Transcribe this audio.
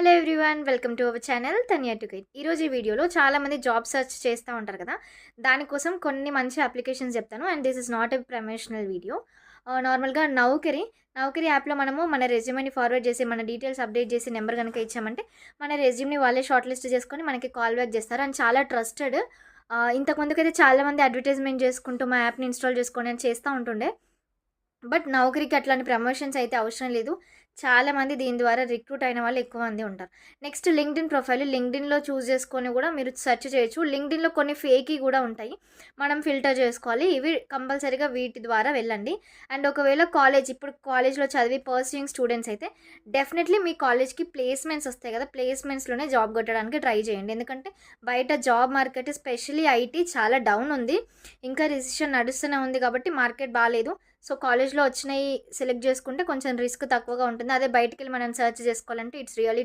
Hello everyone, welcome to our channel Tanya to guide. ఈరోజు ఈ వీడియోలో చాలామంది జాబ్ సెర్చ్ చేస్తూ ఉంటారు కదా. దానికోసం కొన్ని మంచి అప్లికేషన్స్ చెప్తాను. And this is not a promotional video. నార్మల్గా నౌకరీ యాప్లో మనము మన రెజ్యూమ్ని ఫార్వర్డ్ చేసి మన డీటెయిల్స్ అప్డేట్ చేసి నెంబర్ కనుక ఇచ్చామంటే మన రెజ్యూమ్ని వాళ్ళే షార్ట్ లిస్ట్ చేసుకొని మనకి కాల్ బ్యాక్ చేస్తారు. అండ్ చాలా ట్రస్టెడ్. ఇంతకుముందుకైతే చాలామంది అడ్వర్టైజ్మెంట్ చేసుకుంటూ మా యాప్ని ఇన్స్టాల్ చేసుకోండి అని చేస్తూ ఉంటుండే. బట్ నౌకరీకి అట్లాంటి ప్రమోషన్స్ అయితే అవసరం లేదు. చాలామంది దీని ద్వారా రిక్రూట్ అయిన వాళ్ళు ఎక్కువ మంది ఉంటారు. Next LinkedIn profile. లింక్డ్ఇన్‌లో చూజ్ చేసుకొని కూడా మీరు సెర్చ్ చేయొచ్చు. లింక్డ్ఇన్‌లో కొన్ని ఫేక్‌వి కూడా ఉంటాయి. మనం ఫిల్టర్ చేసుకోవాలి. ఇవి కంపల్సరీగా వీటి ద్వారా వెళ్ళండి. అండ్ ఒకవేళ ఇప్పుడు కాలేజ్‌లో చదివి పర్సూయింగ్ స్టూడెంట్స్ అయితే డెఫినెట్లీ మీ కాలేజ్‌కి ప్లేస్‌మెంట్స్ వస్తాయి కదా. ప్లేస్‌మెంట్స్‌లోనే జాబ్ కొట్టడానికి ట్రై చేయండి. ఎందుకంటే బయట జాబ్ మార్కెట్ ఎస్పెషల్లీ ఐటీ చాలా డౌన్ ఉంది. ఇంకా రిసెషన్ నడుస్తూనే ఉంది కాబట్టి మార్కెట్ బాలేదు. సో, కాలేజ్‌లో వచ్చినయి సెలెక్ట్ చేసుకుంటే కొంచెం రిస్క్ తక్కువగా ఉంటుంది. అదే బయటికెళ్ళి మనం సెర్చ్ చేసుకోవాలంటే ఇట్స్ రియల్లీ